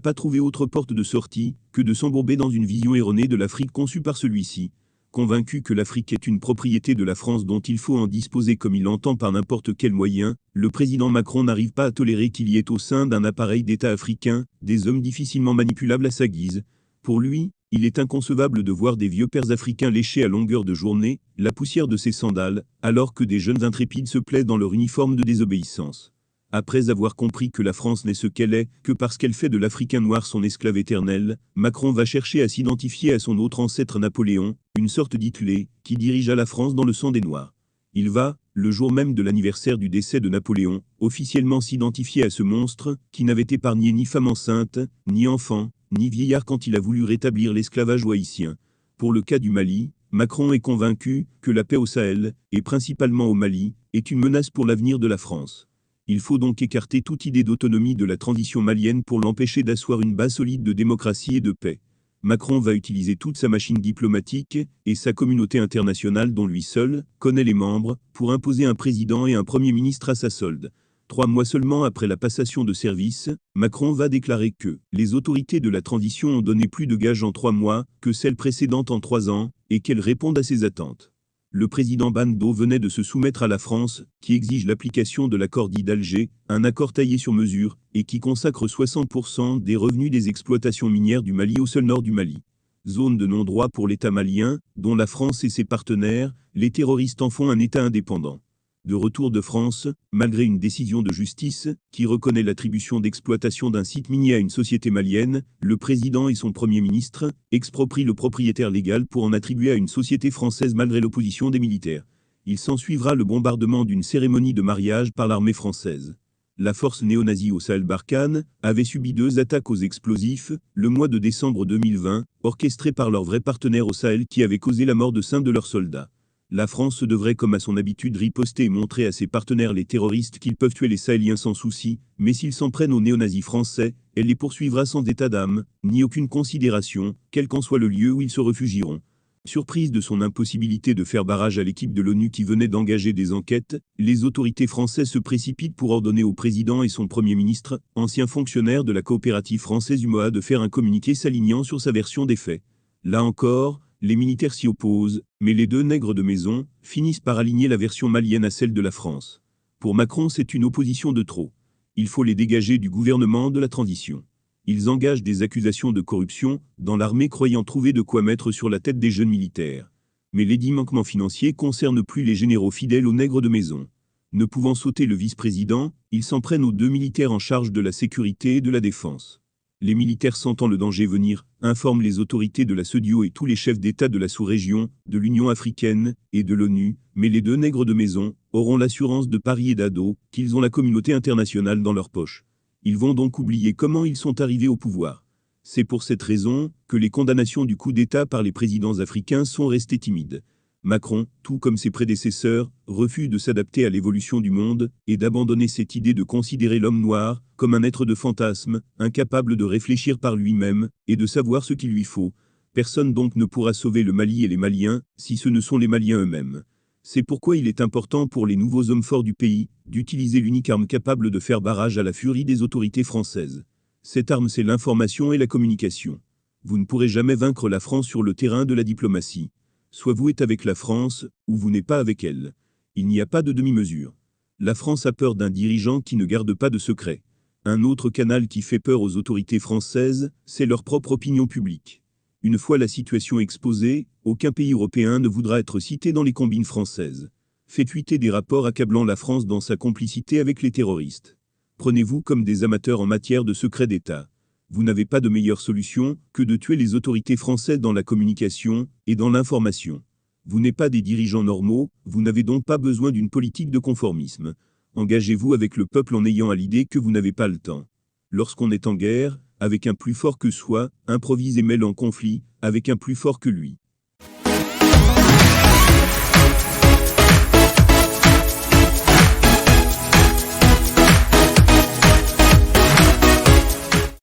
pas trouvé autre porte de sortie que de s'embourber dans une vision erronée de l'Afrique conçue par celui-ci. Convaincu que l'Afrique est une propriété de la France dont il faut en disposer comme il l'entend par n'importe quel moyen, le président Macron n'arrive pas à tolérer qu'il y ait au sein d'un appareil d'État africain des hommes difficilement manipulables à sa guise. Pour lui, il est inconcevable de voir des vieux pères africains lécher à longueur de journée la poussière de ses sandales, alors que des jeunes intrépides se plaisent dans leur uniforme de désobéissance. Après avoir compris que la France n'est ce qu'elle est, que parce qu'elle fait de l'Africain noir son esclave éternel, Macron va chercher à s'identifier à son autre ancêtre Napoléon, une sorte d'Hitler, qui dirigea la France dans le sang des Noirs. Il va, le jour même de l'anniversaire du décès de Napoléon, officiellement s'identifier à ce monstre, qui n'avait épargné ni femme enceinte, ni enfant, ni vieillard quand il a voulu rétablir l'esclavage haïtien. Pour le cas du Mali, Macron est convaincu que la paix au Sahel, et principalement au Mali, est une menace pour l'avenir de la France. Il faut donc écarter toute idée d'autonomie de la transition malienne pour l'empêcher d'asseoir une base solide de démocratie et de paix. Macron va utiliser toute sa machine diplomatique et sa communauté internationale dont lui seul connaît les membres pour imposer un président et un premier ministre à sa solde. 3 mois seulement après la passation de service, Macron va déclarer que les autorités de la transition ont donné plus de gages en 3 mois que celles précédentes en 3 ans et qu'elles répondent à ses attentes. Le président Bando venait de se soumettre à la France, qui exige l'application de l'accord dit d'Alger, un accord taillé sur mesure, et qui consacre 60% des revenus des exploitations minières du Mali au seul nord du Mali. Zone de non-droit pour l'État malien, dont la France et ses partenaires, les terroristes en font un État indépendant. De retour de France, malgré une décision de justice, qui reconnaît l'attribution d'exploitation d'un site minier à une société malienne, le président et son premier ministre exproprient le propriétaire légal pour en attribuer à une société française malgré l'opposition des militaires. Il s'ensuivra le bombardement d'une cérémonie de mariage par l'armée française. La force néo-nazie au Sahel-Barkhane avait subi 2 attaques aux explosifs, le mois de décembre 2020, orchestrées par leurs vrais partenaires au Sahel qui avaient causé la mort de 5 de leurs soldats. La France devrait comme à son habitude riposter et montrer à ses partenaires les terroristes qu'ils peuvent tuer les Sahéliens sans souci, mais s'ils s'en prennent aux néo-nazis français, elle les poursuivra sans état d'âme, ni aucune considération, quel qu'en soit le lieu où ils se réfugieront. Surprise de son impossibilité de faire barrage à l'équipe de l'ONU qui venait d'engager des enquêtes, les autorités françaises se précipitent pour ordonner au président et son premier ministre, ancien fonctionnaire de la coopérative française UMOA, de faire un communiqué s'alignant sur sa version des faits. Là encore, les militaires s'y opposent, mais les 2 nègres de maison finissent par aligner la version malienne à celle de la France. Pour Macron, c'est une opposition de trop. Il faut les dégager du gouvernement de la transition. Ils engagent des accusations de corruption dans l'armée croyant trouver de quoi mettre sur la tête des jeunes militaires. Mais les 10 manquements financiers concernent plus les généraux fidèles aux nègres de maison. Ne pouvant sauter le vice-président, ils s'en prennent aux 2 militaires en charge de la sécurité et de la défense. Les militaires sentant le danger venir, informent les autorités de la CEDEAO et tous les chefs d'État de la sous-région, de l'Union africaine et de l'ONU, mais les 2 nègres de maison auront l'assurance de Paris et d'Ado qu'ils ont la communauté internationale dans leur poche. Ils vont donc oublier comment ils sont arrivés au pouvoir. C'est pour cette raison que les condamnations du coup d'État par les présidents africains sont restées timides. Macron, tout comme ses prédécesseurs, refuse de s'adapter à l'évolution du monde et d'abandonner cette idée de considérer l'homme noir comme un être de fantasme, incapable de réfléchir par lui-même et de savoir ce qu'il lui faut. Personne donc ne pourra sauver le Mali et les Maliens si ce ne sont les Maliens eux-mêmes. C'est pourquoi il est important pour les nouveaux hommes forts du pays d'utiliser l'unique arme capable de faire barrage à la furie des autorités françaises. Cette arme, c'est l'information et la communication. Vous ne pourrez jamais vaincre la France sur le terrain de la diplomatie. Soit vous êtes avec la France, ou vous n'êtes pas avec elle. Il n'y a pas de demi-mesure. La France a peur d'un dirigeant qui ne garde pas de secret. Un autre canal qui fait peur aux autorités françaises, c'est leur propre opinion publique. Une fois la situation exposée, aucun pays européen ne voudra être cité dans les combines françaises. Faites fuiter des rapports accablant la France dans sa complicité avec les terroristes. Prenez-vous comme des amateurs en matière de secret d'État. Vous n'avez pas de meilleure solution que de tuer les autorités françaises dans la communication et dans l'information. Vous n'êtes pas des dirigeants normaux, vous n'avez donc pas besoin d'une politique de conformisme. Engagez-vous avec le peuple en ayant à l'idée que vous n'avez pas le temps. Lorsqu'on est en guerre, avec un plus fort que soi, improvise et mêle en conflit, avec un plus fort que lui.